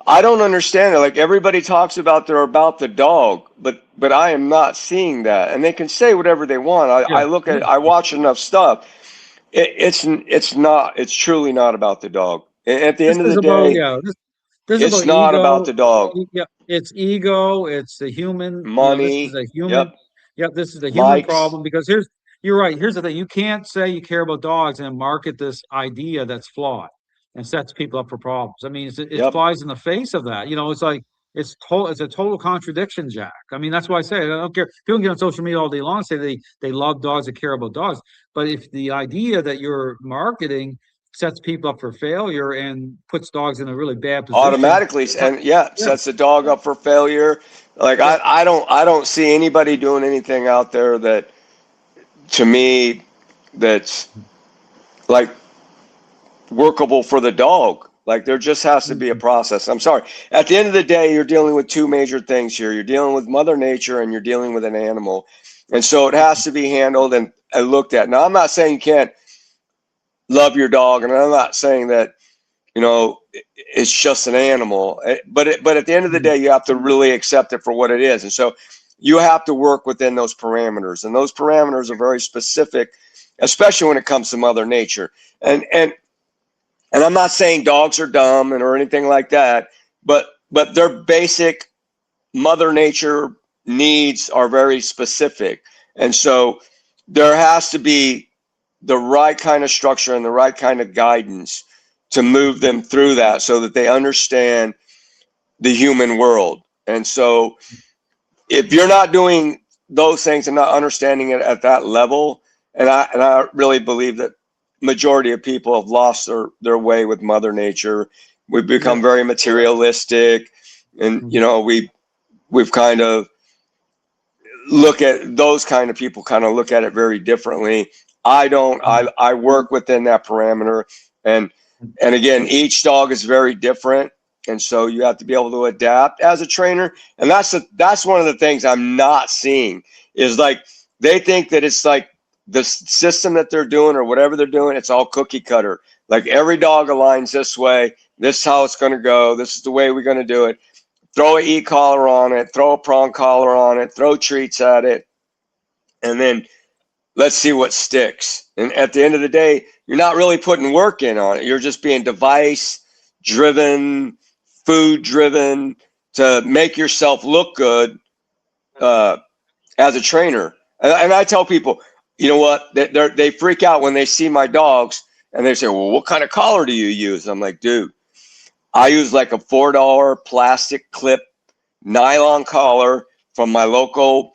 I don't understand it. Like everybody talks about they're about the dog, but I am not seeing that. And they can say whatever they want. Yeah, yeah. I watch enough stuff. It's not. It's truly not about the dog. At the This end of is the about, day, yeah. This is it's about not about ego. the dog. Yeah, it's ego. It's the human. This is Money. a human. Yep. Yep, this is a human Likes. problem because you're right. Here's the thing: you can't say you care about dogs and market this idea that's flawed and sets people up for problems. I mean, it Yep. flies in the face of that. It's like it's a total contradiction, Jack. I mean, that's why I say I don't care. People can get on social media all day long and say they love dogs, they care about dogs, but if the idea that you're marketing sets people up for failure and puts dogs in a really bad position. Automatically, and yeah, Yeah, sets the dog up for failure. Like yeah. I don't see anybody doing anything out there that to me that's like workable for the dog. Like there just has to be a process. I'm sorry. At the end of the day, you're dealing with two major things here. You're dealing with Mother Nature and you're dealing with an animal. And so it has to be handled and looked at. Now, I'm not saying you can't love your dog, and I'm not saying that, it's just an animal. But at the end of the day, you have to really accept it for what it is. And so you have to work within those parameters. And those parameters are very specific especially when it comes to Mother Nature. And I'm not saying dogs are dumb or anything like that, but their basic Mother Nature needs are very specific. And so there has to be the right kind of structure and the right kind of guidance to move them through that so that they understand the human world. And so if you're not doing those things and not understanding it at that level, and I really believe that majority of people have lost their way with Mother Nature. We've become very materialistic, and we've kind of look at those kind of people kind of look at it very differently. I don't. I work within that parameter, and again, each dog is very different, and so you have to be able to adapt as a trainer. And that's one of the things I'm not seeing is like they think that it's like the system that they're doing or whatever they're doing, it's all cookie cutter. Like every dog aligns this way. This is how it's going to go. This is the way we're going to do it. Throw an e-collar on it, throw a prong collar on it, throw treats at it, and then let's see what sticks. And at the end of the day, you're not really putting work in on it. You're just being device driven, food driven to make yourself look good as a trainer. And I tell people, you know what? They freak out when they see my dogs and they say, well, what kind of collar do you use? I'm like, dude, I use like a $4 plastic clip nylon collar from my local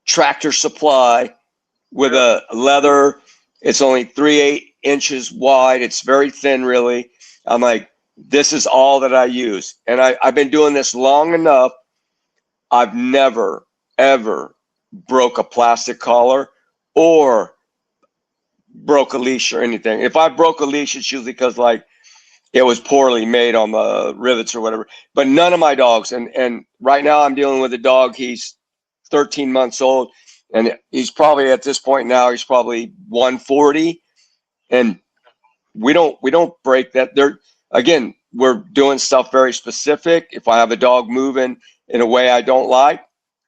Tractor Supply with a leather. It's only 3/8 inches wide. It's very thin, really. I'm like, this is all that I use. And I've been doing this long enough. I've never, ever broke a plastic collar or broke a leash or anything. If I broke a leash, it's usually because like it was poorly made on the rivets or whatever. But none of my dogs, and right now I'm dealing with a dog. He's 13 months old, and he's probably at this point now he's probably 140, and we don't break that. Again, we're doing stuff very specific. If I have a dog moving in a way I don't like,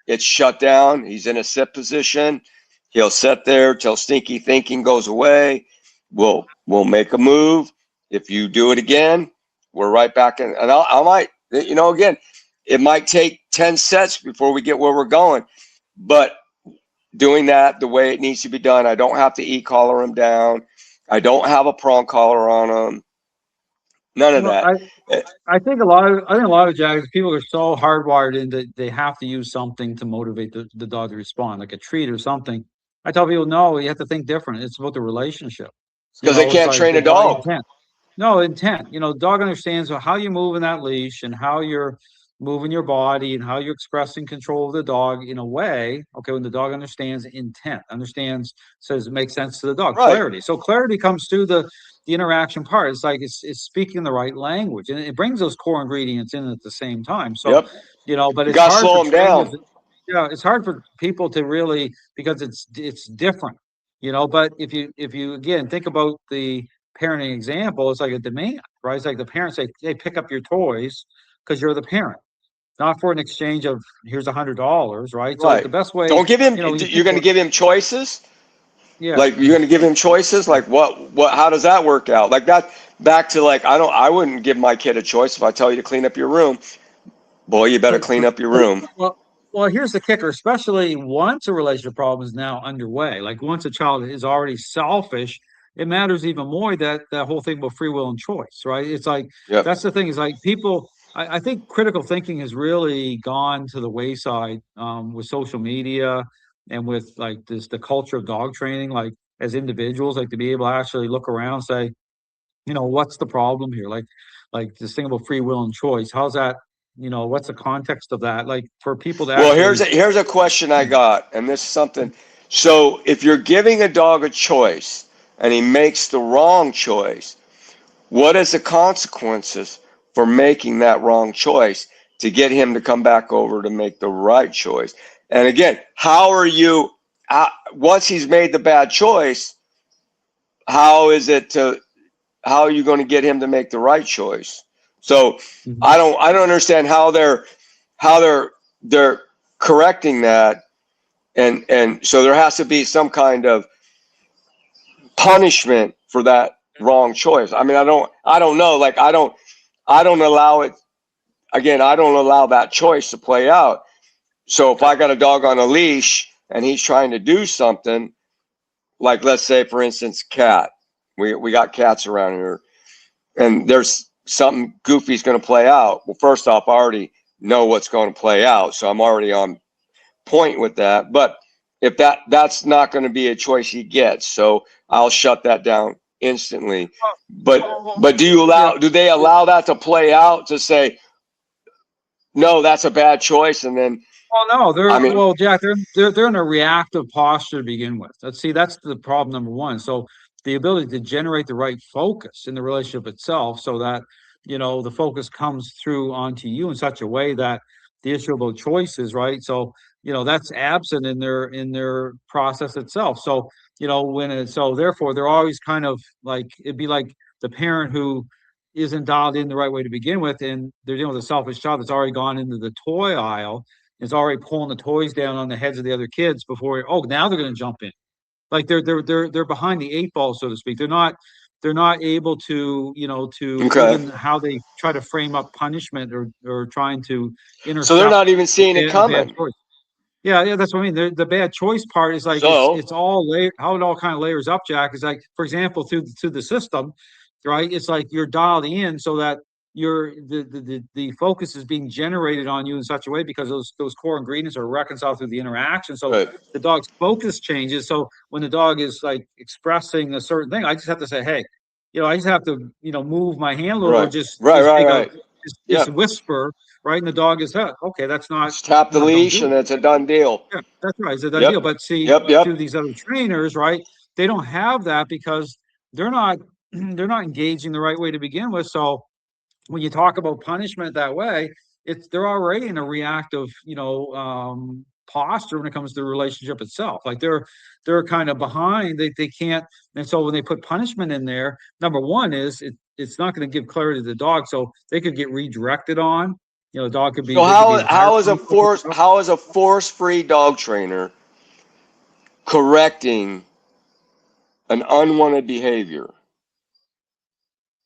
it's shut down. He's in a sit position. He'll sit there till stinky thinking goes away. We'll make a move. If you do it again, we're right back in. And I might, again, it might take 10 sets before we get where we're going. But doing that the way it needs to be done, I don't have to e-collar them down. I don't have a prong collar on them. None of that. I think a lot of Jags people are so hardwired in that they have to use something to motivate the dog to respond, like a treat or something. I tell people, no, you have to think different. It's about the relationship. Because they can't train a dog. Intent. No intent. Dog understands how you're moving that leash and how you're moving your body and how you're expressing control of the dog in a way. Okay, when the dog understands intent, says it makes sense to the dog. Right. Clarity. So clarity comes through the interaction part. It's like it's speaking the right language, and it brings those core ingredients in at the same time. So but it's hard to slow them down. Yeah, it's hard for people to really, because it's different. But if you again think about the parenting example, it's like a demand, right? It's like the parents say, hey, pick up your toys because you're the parent, not for an exchange of here's $100, right? So the best way, don't give him, you're going to give him choices. Yeah. Like you're going to give him choices. Like how does that work out? Like that back to like, I wouldn't give my kid a choice if I tell you to clean up your room. Boy, you better clean up your room. Well, here's the kicker, especially once a relationship problem is now underway. Like once a child is already selfish, it matters even more that whole thing about free will and choice, right? It's like, that's the thing is like people, I think critical thinking has really gone to the wayside with social media and with like the culture of dog training, like as individuals, like to be able to actually look around and say, what's the problem here? Like this thing about free will and choice, how's that? What's the context of that? Like for people to actually... Well, here's a question I got, and this is something. So if you're giving a dog a choice and he makes the wrong choice, what is the consequences for making that wrong choice to get him to come back over to make the right choice? And again, how are you, once he's made the bad choice, how are you going to get him to make the right choice? So I don't understand how they're correcting that, and so there has to be some kind of punishment for that wrong choice. I mean, I don't know. Like, I don't allow it. Again, I don't allow that choice to play out. So if I got a dog on a leash and he's trying to do something, like let's say, for instance, cat. We got cats around here, and there's something goofy's going to play out. Well, first off, I already know what's going to play out, so I'm already on point with that. But if that's not going to be a choice he gets, so I'll shut that down instantly. But do they allow that to play out, to say, no, that's a bad choice, and then Well, no, I mean, well, Jack, they're in a reactive posture to begin with. That's the problem number one. So the ability to generate the right focus in the relationship itself, so that the focus comes through onto you in such a way that the issue about choices, right? So that's absent in their process itself. So so therefore they're always kind of like, it'd be like the parent who isn't dialed in the right way to begin with, and they're dealing with a selfish child that's already gone into the toy aisle, is already pulling the toys down on the heads of the other kids before, oh, now they're going to jump in. Like they're behind the eight ball, so to speak. They're not able to, to okay. even how they try to frame up punishment, or trying to So they're intercept not even seeing it a bad coming. choice. Yeah, that's what I mean. The bad choice part is like, So it's all how it all kind of layers up, Jack. Is like, for example, through the system, right? It's like you're dialed in so that the focus is being generated on you in such a way, because those core ingredients are reconciled through the interaction. So right, the dog's focus changes. So when the dog is like expressing a certain thing, I just have to say, hey, I just have to, move my hand a little, or right, just right, right, make a right. just Yeah, whisper, right? And the dog is, okay, that's not, just tap the no, don't leash do and it. it's a done deal. Yeah, that's right. It's a done Yep, deal. But see, yep, yep. through these other trainers, right? They don't have that, because they're not they're not engaging the right way to begin with. So when you talk about punishment that way, they're already in a reactive, posture when it comes to the relationship itself. Like they're kind of behind. They can't. And so when they put punishment in there, number one is it's not going to give clarity to the dog. So they could get redirected on. The dog could be, So they could be in higher conflict with the dog. how is a force free dog trainer correcting an unwanted behavior?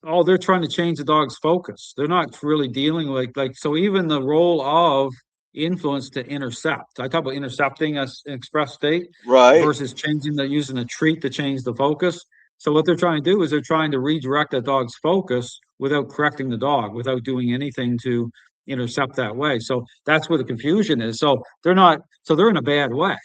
Oh, they're trying to change the dog's focus. They're not really dealing with, like, so even the role of influence to intercept. I talk about intercepting an express state Right, versus using a treat to change the focus. So what they're trying to do is they're trying to redirect the dog's focus without correcting the dog, without doing anything to intercept that way. So that's where the confusion is. So they're in a bad way,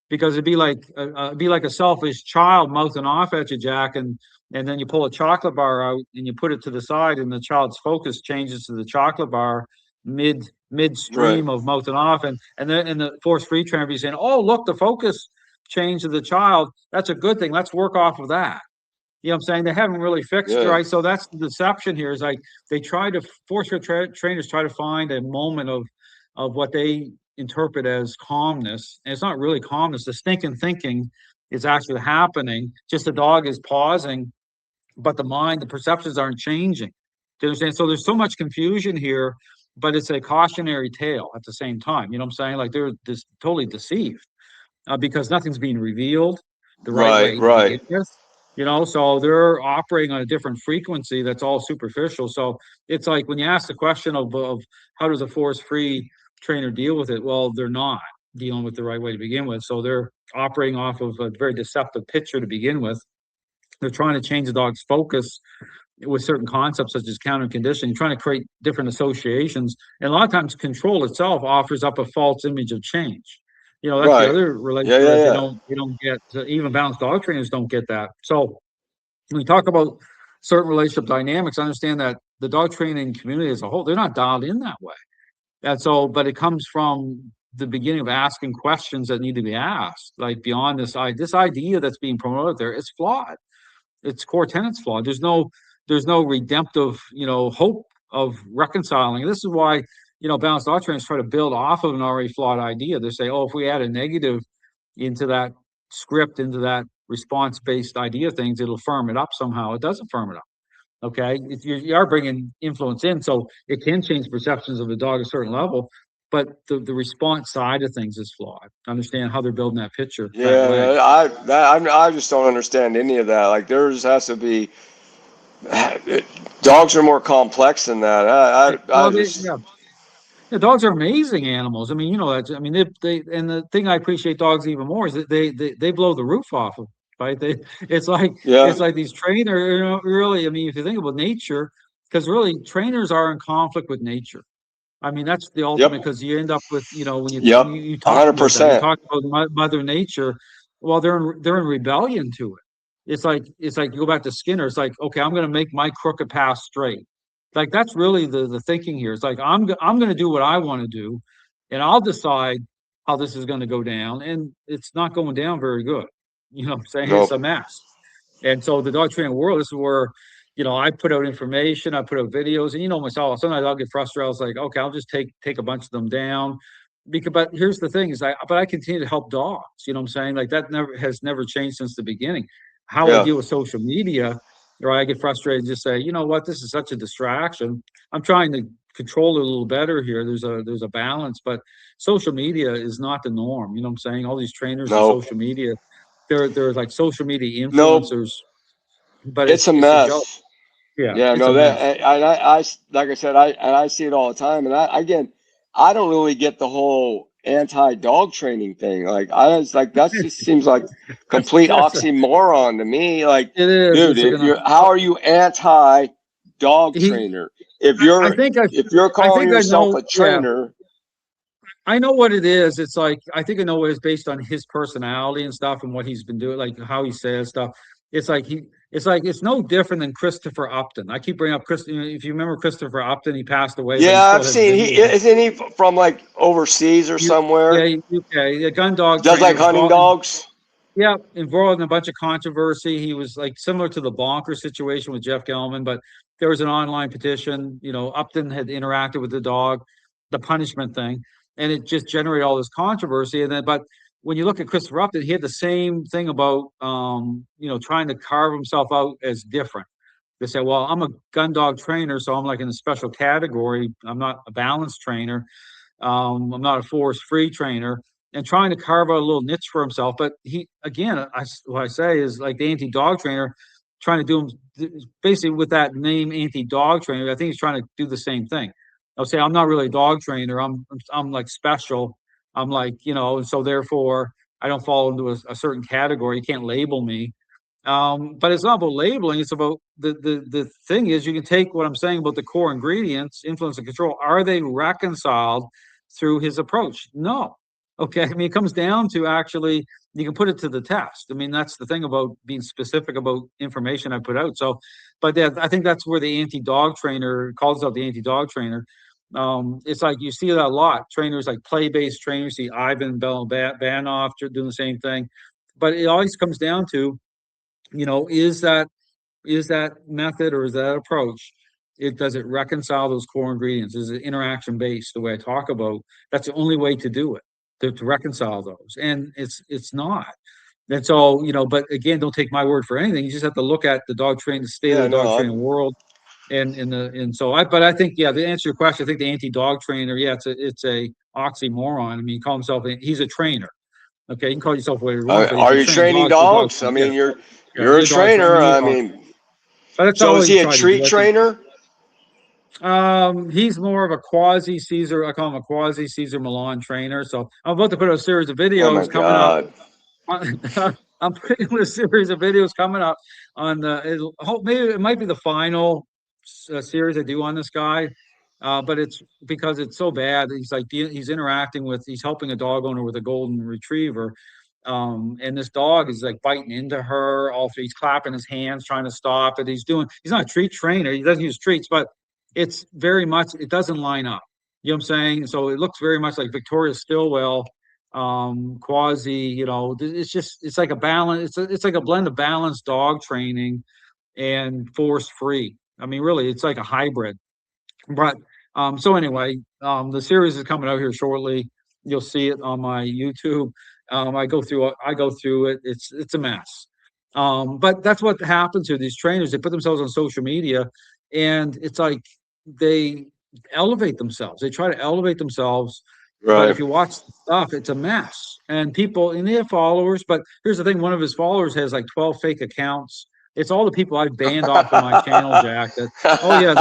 because it'd be like a selfish child mouthing off at you, Jack, and then you pull a chocolate bar out and you put it to the side, and the child's focus changes to the chocolate bar right. midstream of mouthing off, and then the force free trainer be saying, oh, look, the focus changed to the child. That's a good thing. Let's work off of that. You know what I'm saying? They haven't really fixed it, Yeah. right? So that's the deception here, is like they try to trainers try to find a moment of what they interpret as calmness. And it's not really calmness. The stinking thinking is actually happening. Just the dog is pausing, but the perceptions aren't changing. Do you understand? So there's so much confusion here, but it's a cautionary tale at the same time. You know what I'm saying? Like they're just totally deceived, because nothing's being revealed the right Right, way to begin right. with. So they're operating on a different frequency that's all superficial. So it's like when you ask the question of how does a force free trainer deal with it? Well, they're not dealing with the right way to begin with. So they're operating off of a very deceptive picture to begin with. They're trying to change the dog's focus with certain concepts such as counter conditioning, trying to create different associations. And a lot of times control itself offers up a false image of change. That's the Right. other Yeah, relationship yeah, that yeah. they don't get. Even balanced dog trainers don't get that. So when we talk about certain relationship dynamics, understand that the dog training community as a whole, they're not dialed in that way. And so, but it comes from the beginning of asking questions that need to be asked, like beyond this idea that's being promoted there, it's flawed. Its core tenet's flawed. There's no redemptive, hope of reconciling. This is why, balanced dog trainers try to build off of an already flawed idea. They say, oh, if we add a negative into that script, into that response-based idea things, it'll firm it up somehow. It doesn't firm it up. Okay, you are bringing influence in, so it can change perceptions of the dog at a certain level. but the response side of things is flawed. Understand how they're building that picture, fat Yeah, legs. I just don't understand any of that. Like theirs has to be. Dogs are more complex than that. I Well, just yeah, yeah, dogs are amazing animals. I mean, that's, I mean, and the thing I appreciate dogs even more is that they blow the roof off of, right? yeah, It's like these trainer, really, I mean, if you think about nature, because really trainers are in conflict with nature. I mean, that's the yep, ultimate because you end up with, when yep, you a talk hundred about that, you percent. talk about Mother Nature. Well, they're in rebellion to it. It's like you go back to Skinner. It's like, okay, I'm going to make my crooked path straight. Like that's really the thinking here. It's like I'm going to do what I want to do, and I'll decide how this is going to go down, and it's not going down very good. You know what I'm saying? It's Nope. a mess. And so the dog training world, this is where, I put out information, I put out videos, and myself, sometimes I'll get frustrated. I was like, okay, I'll just take a bunch of them down. But here's the thing is I continue to help dogs, you know what I'm saying? Like that never changed since the beginning. How I Yeah. deal with social media, or I get frustrated and just say, you know what, this is such a distraction. I'm trying to control it a little better here. There's a balance, but social media is not the norm. You know what I'm saying? All these trainers and Nope. social media, they're like social media Nope. influencers, but It's a it's a joke. mess. Yeah, Yeah. it's a No. That. mess. I like I said. I see it all the time. And again, I don't really get the whole anti-dog training thing. Like I was like that just seems like That's complete that's a, oxymoron to me. Like, it is. dude, It's if gonna. you're how are you anti-dog He. trainer? If I you're think I. if you're I calling think I yourself know. a Yeah, trainer, I know what it is. It's like I think I know what it's based on his personality and stuff and what he's been doing, like how he says stuff. It's like he. It's like it's no different than Christopher Upton. I keep bringing up Chris. If you remember Christopher Upton, he passed away, but he yeah, still I've has seen he videos. isn't he from like overseas or Yeah, somewhere. UK, a gun dog Does trainer like hunting involved. dogs. Yeah, involved in a bunch of controversy. He was like similar to the Bonker situation with Jeff Gellman, but there was an online petition. Upton had interacted with the dog, the punishment thing, and it just generated all this controversy. And then, but when you look at Christopher Upton, he had the same thing about, trying to carve himself out as different. They say, well, I'm a gun dog trainer, so I'm like in a special category. I'm not a balance trainer. I'm not a force free trainer, and trying to carve out a little niche for himself. But he, again, what I say is like the anti dog trainer trying to basically with that name anti dog trainer. I think he's trying to do the same thing. I'll say I'm not really a dog trainer. I'm like special. I'm like, and so therefore I don't fall into a certain category. You can't label me. But it's not about labeling. It's about the thing is you can take what I'm saying about the core ingredients, influence and control. Are they reconciled through his approach? No. Okay. I mean, it comes down to actually you can put it to the test. I mean, that's the thing about being specific about information I put out. So, but I think that's where the anti-dog trainer calls out the anti-dog trainer. It's like you see that a lot. Trainers like play-based trainers, see Ivan Banoff doing the same thing. But it always comes down to is that method or is that approach, does it reconcile those core ingredients? Is it interaction based the way I talk about? That's the only way to do it, to reconcile those, and it's not. And so, but again, don't take my word for anything. You just have to look at the dog training, the state of Yeah, the dog no, training world, and so but I think, yeah, to answer your question, I think the anti-dog trainer, yeah, it's a oxymoron. I mean, he call himself, he's a trainer. Okay, you can call yourself whatever you want, but if are you're you training training dogs, you're a dog dogs? I trainer. Yeah, mean, you're yeah, you're a you're a dog trainer. trainer. You I are. mean, But that's so all is you he a try to do. treat I think. trainer? He's more of a quasi Caesar. I call him a quasi Caesar Milan trainer. So I'm about to put out a series of Oh my videos coming up. God. I'm putting a series of videos coming up on maybe it might be the final series I do on this guy. But it's because it's so bad. He's like he's helping a dog owner with a golden retriever. And this dog is like biting into her. Also, he's clapping his hands, trying to stop it. He's not a treat trainer. He doesn't use treats, but it's very much, it doesn't line up. You know what I'm saying? So it looks very much like Victoria Stillwell, quasi, it's like a balance. It's like a blend of balanced dog training and force free. I mean, really, it's like a hybrid. But so anyway, the series is coming out here shortly. You'll see it on my YouTube. I go through it. It's a mess. But that's what happens to these trainers. They put themselves on social media, and it's like they elevate themselves. They try to elevate themselves But Right. if you watch the stuff, it's a mess. And people, and they have followers. But here's the thing: one of his followers has like 12 fake accounts. It's all the people I've banned off of my channel, Jack. That oh yeah,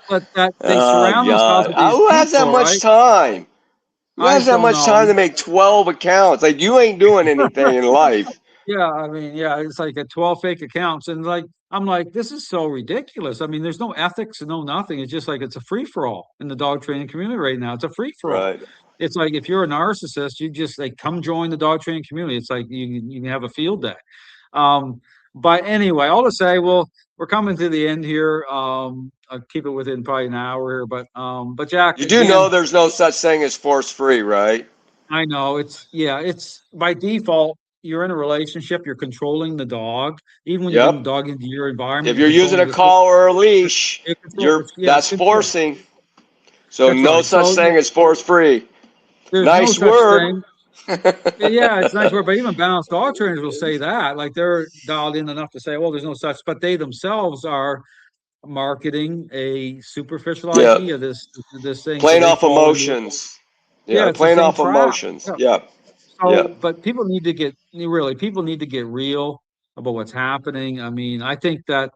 but that they Oh surround themselves God. with these Who has that people, much right? time? Who I has that don't much know. time to make 12 accounts? Like you ain't doing anything in life. Yeah, I mean, yeah, it's like a 12 fake accounts, and like I'm like, this is so ridiculous. I mean, there's no ethics, no nothing. It's just like it's a free for all in the dog training community right now. It's a free for all. Right. It's like if you're a narcissist, you just like come join the dog training community. It's like you can have a field day. Um, but anyway, all to say, well, we're coming to the end here. I'll keep it within probably an hour here, but Jack, You do know again, there's no such thing as force free, right? I know it's by default, you're in a relationship, you're controlling the dog. Even when you bring the Yep. dog into your environment, If you're you're using controlling a the call or a leash, it's that's control. forcing. So That's no right. such So thing as force free. there's no Nice such word. thing. Yeah, it's nice word, but even balanced dog trainers will say that. Like they're dialed in enough to say, well, there's no such, but they themselves are marketing a superficial Yeah. idea, this thing. So Playing they off fall into it. emotions. Yeah, Yeah, it's the playing same off trap. emotions. Yeah. Yeah. Yeah. So, but people need to get really, people need to get real about what's happening. I mean, I think that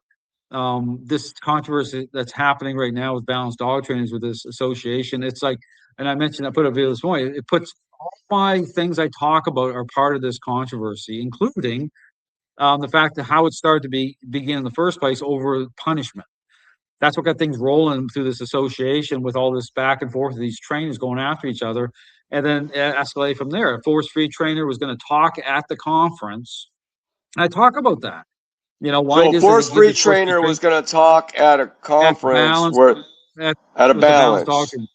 this controversy that's happening right now with balanced dog trainers with this association, it's like, and I mentioned I put a video this morning. It puts all my things I talk about are part of this controversy, including the fact that how it started to begin in the first place over punishment. That's what got things rolling through this association with all this back and forth of these trainers going after each other, and then escalate from there. A force-free trainer was going to talk at the conference. I talk about that. Why So it a is that they force give free the force-free trainer trainer was going to talk at a at conference balance where at at a with the balanced dog. balance.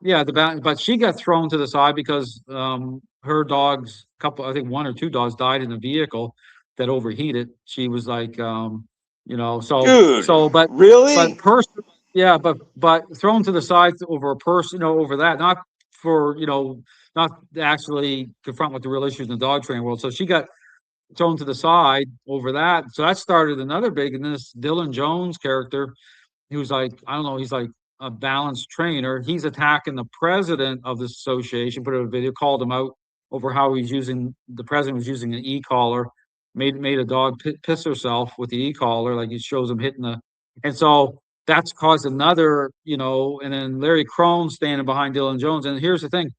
Yeah, the balance, but she got thrown to the side because her dog's couple, I think one or two dogs died in a vehicle that overheated. She was like, Dude, but really? person, yeah, but thrown to the side over a person, over that, not for not to actually confront what the real issues in the dog training world. So she got thrown to the side over that. So that started another big, and this Dylan Jones character, he was like, I don't know, he's like a balanced trainer. He's attacking the president of this association, put a video, called him out over how the president was using an e-collar, made a dog piss herself with the e-collar, like he shows him hitting and so that's caused another, and then Larry Crohn's standing behind Dylan Jones. And here's the thing,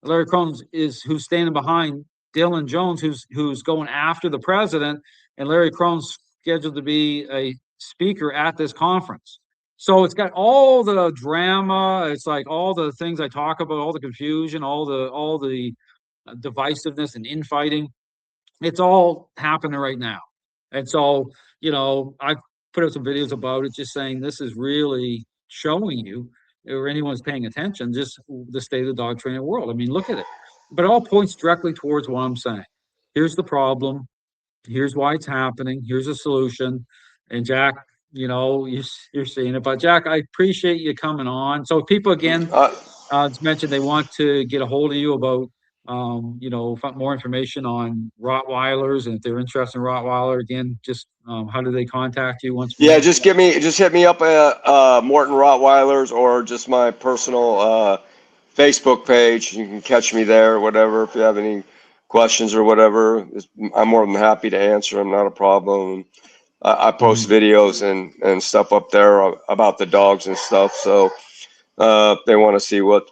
Larry Crohn's is who's standing behind Dylan Jones, who's going after the president, and Larry Crohn's scheduled to be a speaker at this conference. So it's got all the drama. It's like all the things I talk about, all the confusion, all the divisiveness and infighting. It's all happening right now. And so, I've put out some videos about it, just saying this is really showing you, or anyone's paying attention, just the state of the dog training world. I mean, look at it. But it all points directly towards what I'm saying. Here's the problem. Here's why it's happening. Here's a solution. And Jack, you're seeing it. But Jack, I appreciate you coming on. So people again, Uh, just mentioned they want to get a hold of you about, more information on Rottweilers, and if they're interested in Rottweiler, again, just how do they contact you once yeah, more? just hit me up at Morton Rottweilers or just my personal Facebook page. You can catch me there or whatever. If you have any questions or whatever, I'm more than happy to answer them. Not a problem. I post Mhm. videos and stuff up there about the dogs and stuff. So if they want to see what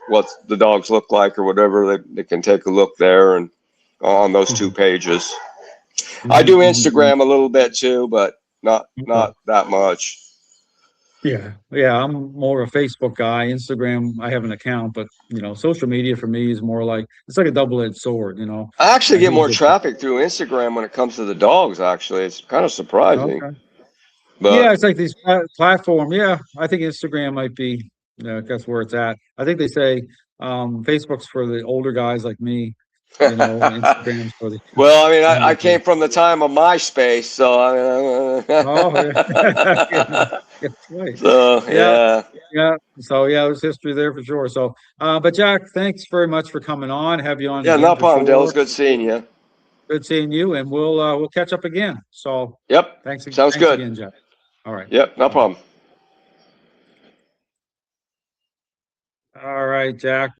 the dogs look like or whatever, they can take a look there and on those two Mhm. pages. I Mhm. do Mhm. Mhm. Instagram a little bit too, but Okay. not that much. Yeah, yeah, I'm more of a Facebook guy. Instagram, I have an account, but social media for me is more like it's like a double-edged sword. I actually I get use more it. traffic through Instagram when it comes to the dogs. Actually, it's kind of surprising, Okay. but Yeah, it's like these platform. Yeah, I think Instagram might be. That's where it's at. I think they say Facebook's for the older guys like me. Instagram's for the well, I mean, I younger. came from the time of MySpace, so Oh, yeah. Yeah, that's right. so Yeah, yeah, yeah. So yeah, there's history there for sure. So, but Jack, thanks very much for coming on. Have you on yeah, again no for problem, Dale. It was sure. good seeing you. Good seeing you, and we'll catch up again. So, Yep, thanks, sounds thanks good. again, Jack. All right. Yep, no Bye. problem. All right, Jack.